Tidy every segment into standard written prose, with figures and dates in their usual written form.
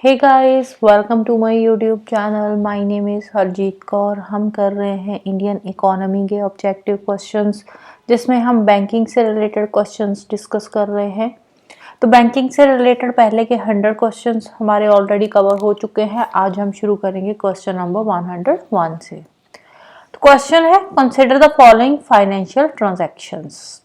Hey guys, welcome to my YouTube channel. My name is Harjeet Kaur. हम कर रहे हैं इंडियन इकोनॉमी के ऑब्जेक्टिव क्वेश्चंस, जिसमें हम बैंकिंग से रिलेटेड क्वेश्चंस डिस्कस कर रहे हैं। तो बैंकिंग से रिलेटेड पहले के 100 क्वेश्चंस हमारे ऑलरेडी कवर हो चुके हैं। आज हम शुरू करेंगे क्वेश्चन नंबर 101 से। तो क्वेश्चन है, consider the following financial transactions.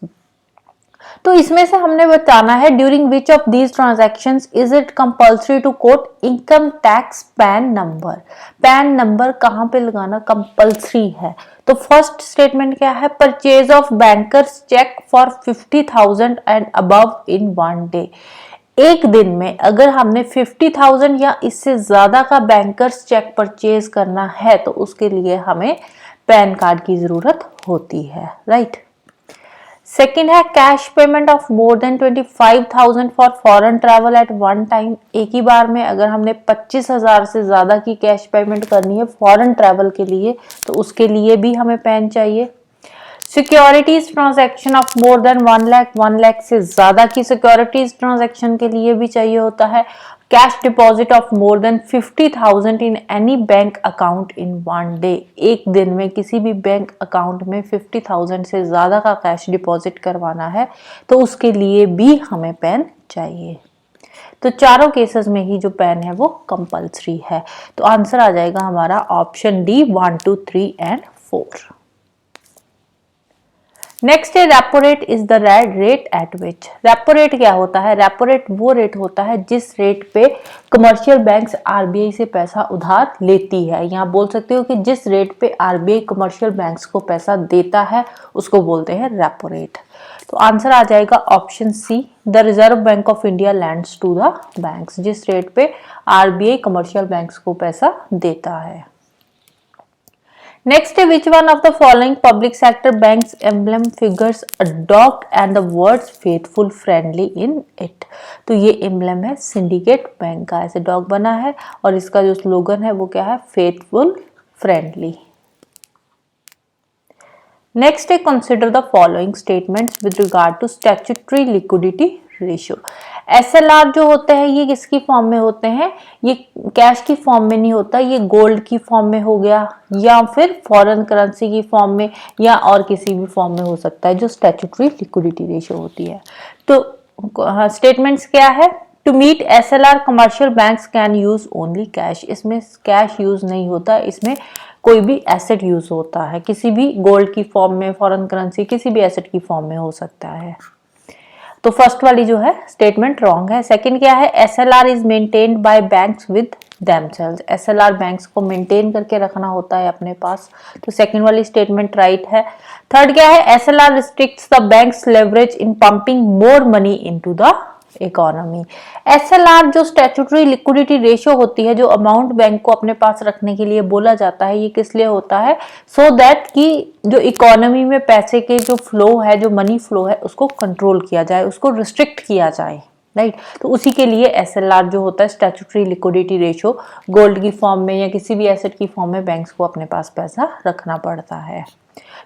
तो इसमें से हमने बताना है during which of these transactions is it compulsory to quote income tax PAN number. PAN number कहां पे लगाना कंपल्सरी है। तो फर्स्ट स्टेटमेंट क्या है, purchase of bankers cheque for 50,000 and above in one day. एक दिन में अगर हमने 50,000 या इससे ज्यादा का बैंकर्स चेक परचेज करना है तो उसके लिए हमें पैन कार्ड की जरूरत होती है, राइट। सेकेंड है, cash payment of more than 25,000 for foreign travel at one time. एक ही बार में अगर हमने 25,000 से ज्यादा की कैश पेमेंट करनी है फॉरेन ट्रैवल के लिए तो उसके लिए भी हमें पैन चाहिए। Securities transaction of more than 1 lakh से ज्यादा की सिक्योरिटीज ट्रांजैक्शन के लिए भी चाहिए होता है। Cash deposit of more than 50,000 in any bank account in one day. एक दिन में किसी भी बैंक अकाउंट में 50,000 से ज्यादा का कैश डिपॉजिट करवाना है तो उसके लिए भी हमें पैन चाहिए। तो चारों केसेस में ही जो पैन है वो कंपल्सरी है। तो आंसर आ जाएगा हमारा ऑप्शन डी 1, 2, 3 एंड 4। नेक्स्ट है, repo rate is the rate at which. Repo rate क्या होता है? रेपो रेट वो रेट होता है जिस रेट पे कमर्शियल बैंक्स आरबीआई से पैसा उधार लेती है। यहाँ बोल सकते हो कि जिस रेट पे आरबीआई कमर्शियल बैंक्स को पैसा देता है उसको बोलते हैं रेपो रेट। तो आंसर आ जाएगा option c, the Reserve Bank of India lends to the banks. जिस रेट पे आरबीआई कमर्शियल बैंक्स को पैसा देता है। Next, which one of the following public sector banks emblem figures a dog and the words faithful friendly in it? तो ये emblem है syndicate bank का, ऐसे डॉग बना है और इसका जो स्लोगन है वो क्या है, फेथफुल फ्रेंडली। नेक्स्ट है, consider the following statements with regard to statutory liquidity ratio. SLR जो होते हैं ये किसकी फॉर्म में होते हैं? ये कैश की फॉर्म में नहीं होता, ये गोल्ड की फॉर्म में हो गया या फिर फॉरेन करेंसी की फॉर्म में या और किसी भी फॉर्म में हो सकता है जो स्टैट्यूटरी लिक्विडिटी रेशियो होती है। तो स्टेटमेंट्स क्या है? To meet SLR commercial banks can use only cash. इसमें कैश यूज नहीं होता, इसमें कोई भी एसेट यूज होता है, किसी भी गोल्ड की फॉर्म में, फॉरेन करेंसी, किसी भी एसेट की फॉर्म में हो सकता है। तो फर्स्ट वाली जो है स्टेटमेंट रॉन्ग है। सेकंड क्या है, SLR is maintained by banks with themselves. SLR banks को मेंटेन करके रखना होता है अपने पास, तो सेकंड वाली स्टेटमेंट राइट है। थर्ड क्या है, SLR restricts the banks leverage in pumping more money into the economy. SLR जो स्टैट्यूटरी लिक्विडिटी रेशियो होती है, जो अमाउंट बैंक को अपने पास रखने के लिए बोला जाता है, ये किस लिए होता है? सो दैट कि जो इकोनॉमी में पैसे के जो फ्लो है, जो मनी फ्लो है, उसको कंट्रोल किया जाए, उसको रिस्ट्रिक्ट किया जाए, राइट। तो उसी के लिए एसएलआर जो होता है, स्टैट्यूटरी लिक्विडिटी रेशियो, गोल्ड की फॉर्म में या किसी भी एसेट की फॉर्म में बैंक्स को अपने पास पैसा रखना पड़ता है।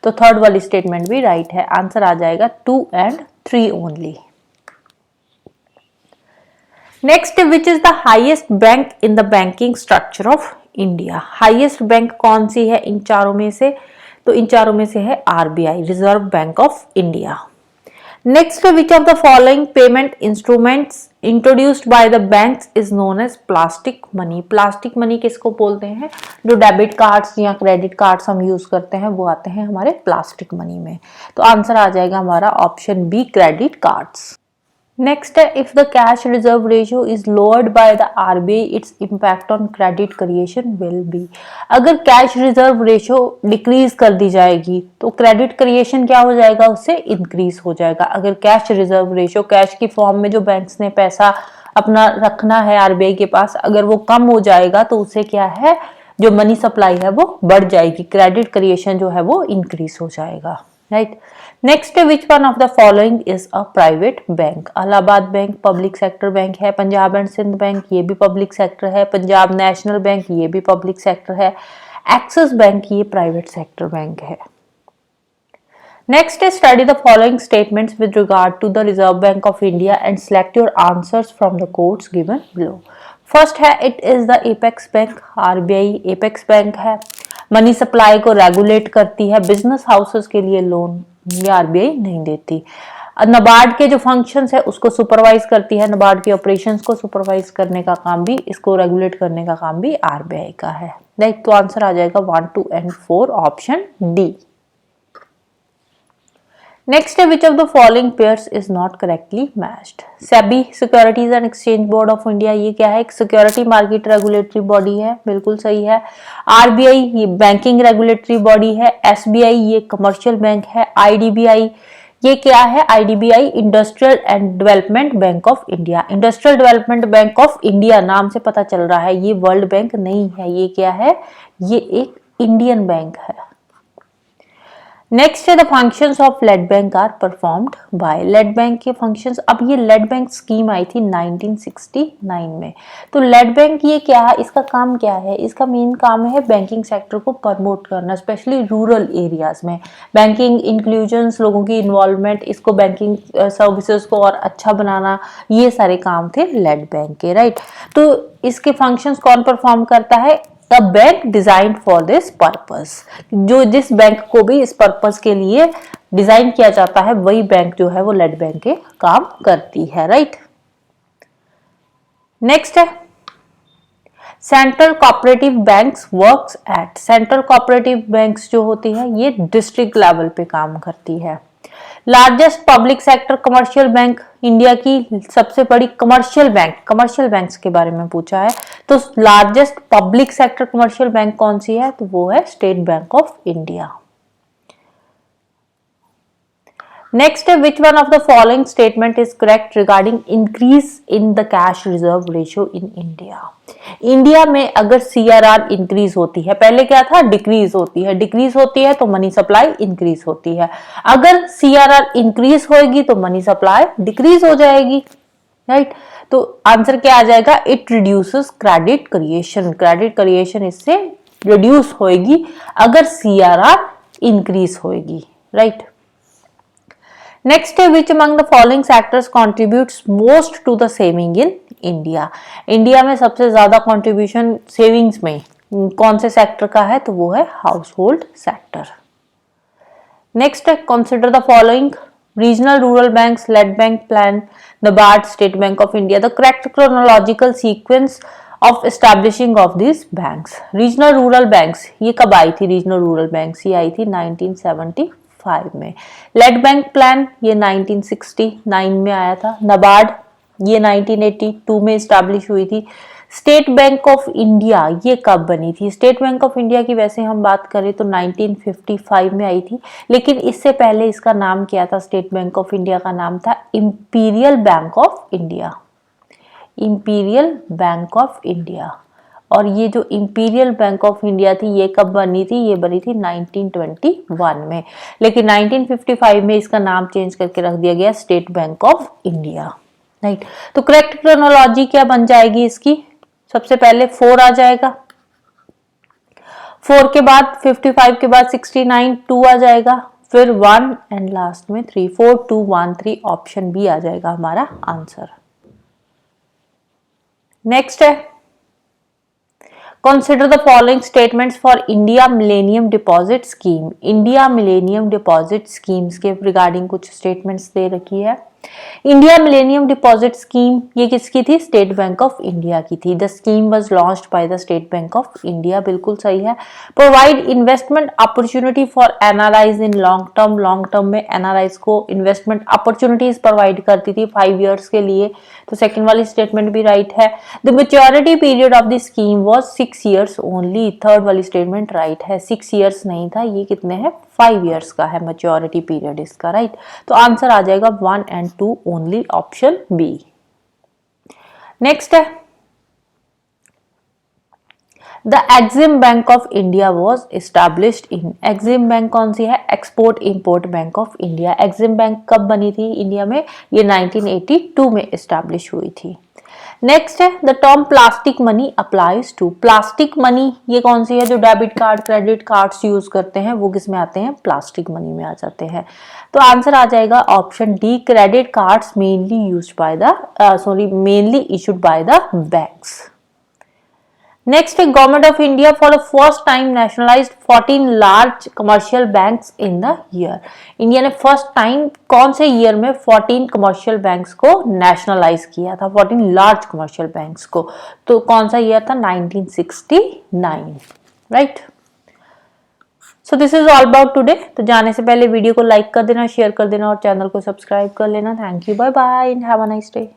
तो थर्ड वाली स्टेटमेंट भी राइट है। आंसर आ जाएगा 2 and 3 only. Next, which is the highest bank in the banking structure of India. Highest bank कौन सी है इन चारों में से? तो इन चारों में से है RBI, Reserve Bank of India. Next, which of the following payment instruments introduced by the banks is known as plastic money. Plastic money किसको बोलते हैं? जो डेबिट कार्ड्स या क्रेडिट कार्ड्स हम यूज करते हैं वो आते हैं हमारे प्लास्टिक मनी में। तो आंसर आ जाएगा हमारा option B, credit cards. Next है, if the cash reserve ratio is lowered by the RBI its impact on credit creation will be. अगर कैश रिजर्व रेशियो डिक्रीज कर दी जाएगी तो क्रेडिट क्रिएशन क्या हो जाएगा? उससे इंक्रीज हो जाएगा। अगर कैश रिजर्व रेशियो, कैश की फॉर्म में जो बैंक्स ने पैसा अपना रखना है आरबीआई के पास, अगर वो कम हो जाएगा तो उससे क्या है, जो मनी सप्लाई है वो बढ़ जाएगी, क्रेडिट क्रिएशन जो है वो इंक्रीज हो जाएगा, right. Next, which one of the following is a private bank. Allahabad bank public sector bank है, पंजाब एंड सिंध बैंक ये भी पब्लिक सेक्टर है, पंजाब नेशनल बैंक ये भी पब्लिक सेक्टर है, एक्सिस बैंक ये प्राइवेट सेक्टर बैंक है। Next is study the following statements with regard to the Reserve Bank of India and select your answers from the quotes given below. First है it is the apex bank, RBI apex bank है। Money supply को regulate करती है, business houses के लिए loan ये RBI नहीं देती। नबार्ड के जो फंक्शंस है उसको सुपरवाइज करती है, नबार्ड के ऑपरेशंस को सुपरवाइज करने का काम भी, इसको रेगुलेट करने का काम भी आरबीआई का है। राइट, तो आंसर आ जाएगा 1, 2 एंड 4 ऑप्शन डी। नेक्स्ट है विच of the following pairs is not correctly matched. SEBI securities and exchange board of India ये क्या है, एक सिक्योरिटी मार्केट रेगुलेटरी बॉडी है, बिल्कुल सही है। आरबीआई ये बैंकिंग रेगुलेटरी बॉडी है। एसबीआई ये कमर्शियल बैंक है। आईडीबीआई ये क्या है, IDBI industrial and development bank of India. Industrial development bank of India नाम से पता चल रहा है, ये वर्ल्ड बैंक नहीं है, ये क्या है, ये एक इंडियन बैंक है। नेक्स्ट है the functions of lead bank are performed by. Lead bank के फंक्शंस, अब ये लेड बैंक स्कीम आई थी 1969 में। तो लेड बैंक ये क्या है, इसका काम क्या है, इसका मेन काम है बैंकिंग सेक्टर को प्रमोट करना, स्पेशली रूरल एरियाज में बैंकिंग इंक्लूजन्स, लोगों की इन्वॉल्वमेंट, इसको बैंकिंग सर्विसेज को और अच्छा बनाना, ये सारे काम थे लेड बैंक के। राइट, तो इसके फंक्शंस कौन परफॉर्म करता है, the bank design for this purpose. जो जिस बैंक को भी इस पर्पस के लिए डिजाइन किया जाता है वही बैंक जो है वो लेड बैंक के काम करती है। राइट, नेक्स्ट है central cooperative banks works at. Central cooperative banks जो होती है ये डिस्ट्रिक्ट लेवल पे काम करती है। Largest public sector commercial bank, India की सबसे बड़ी कमर्शियल बैंक, कमर्शियल बैंक्स के बारे में पूछा है, तो largest public sector commercial bank कौन सी है, तो वो है State Bank of India. Next है which one of the following statement is correct regarding increase in the cash reserve ratio in India. India में अगर सीआरआर इंक्रीज होती है, पहले क्या था डिक्रीज होती है, डिक्रीज होती है तो मनी सप्लाई इंक्रीज होती है, अगर सीआरआर इंक्रीज होगी तो मनी सप्लाई डिक्रीज हो जाएगी। राइट, तो आंसर क्या आ जाएगा, it reduces credit creation, credit creation इससे रिड्यूस होगी अगर सीआरआर इंक्रीज होगी। राइट, नेक्स्ट है which among the following sectors contributes most to the saving in India. India में सबसे ज्यादा कंट्रीब्यूशन सेविंग्स में कौन से सेक्टर का है, तो वो है हाउस होल्ड सेक्टर। नेक्स्ट है consider the following regional rural banks, lead bank plan, NABARD, State Bank of India, the correct chronological sequence of establishing of this banks. Regional rural banks ये कब आई थी, regional rural banks ये आई थी 1975 में। Lead bank plan ये 1969 में आया था। नबार्ड ये 1982 में स्टैब्लिश हुई थी। स्टेट बैंक ऑफ इंडिया ये कब बनी थी, स्टेट बैंक ऑफ इंडिया की वैसे हम बात करें तो 1955 में आई थी, लेकिन इससे पहले इसका नाम क्या था, स्टेट बैंक ऑफ इंडिया का नाम था imperial bank of India, imperial bank of India. और ये जो इंपीरियल बैंक ऑफ इंडिया थी ये कब बनी थी, ये बनी थी 1921 में, लेकिन 1955 में इसका नाम चेंज करके रख दिया गया state Bank of India. Right, तो करेक्ट क्रोनोलॉजी क्या बन जाएगी इसकी, सबसे पहले 4 आ जाएगा, 4 के बाद 55 के बाद 69, 2 आ जाएगा, फिर 1 एंड लास्ट में 3, 4, 2, 1, 3 ऑप्शन बी आ जाएगा हमारा आंसर। नेक्स्ट है consider the following statements for India millennium deposit scheme. India millennium deposit schemes के रिगार्डिंग कुछ स्टेटमेंट्स दे रखी है। इंडिया मिलेनियम डिपॉजिट स्कीम ये किसकी थी, स्टेट बैंक ऑफ इंडिया की थी। The scheme was launched by the state Bank of India, बिल्कुल सही है। Provide investment opportunity for NRIs in long term, long term में एनआरआईज को इन्वेस्टमेंट अपॉर्चुनिटीज प्रोवाइड करती थी 5 इयर्स के लिए, तो सेकंड वाली स्टेटमेंट भी राइट है। The maturity period of the scheme was 6 years only, third वाली स्टेटमेंट राइट है, 6 इयर्स नहीं था, ये कितने हैं 5 इयर्स का है मैच्योरिटी पीरियड इसका। राइट, तो आंसर आ जाएगा 1 and 2 only, option B. Next है the EXIM bank of India was established in. EXIM bank कौन सी है, export import bank of India. EXIM bank कब बनी थी इंडिया में, ये 1982 में एस्टैब्लिश हुई थी। नेक्स्ट है the term plastic money applies to. Plastic money ये कौन सी है, जो debit card credit cards use करते हैं वो किस में आते हैं, प्लास्टिक मनी में आ जाते हैं। तो आंसर आ जाएगा option D, credit cards mainly used by the mainly issued by the banks. Next है government of India for the first time nationalised 14 large commercial banks in the year. India ने first time कौन से year में 14 commercial banks को nationalise किया था, 14 large commercial banks को, तो कौन सा ईयर था, 1969, right. So this is all about today. तो जाने से पहले वीडियो को लाइक कर देना, शेयर कर देना और चैनल को सब्सक्राइब कर लेना। Thank you, bye bye and have a nice day.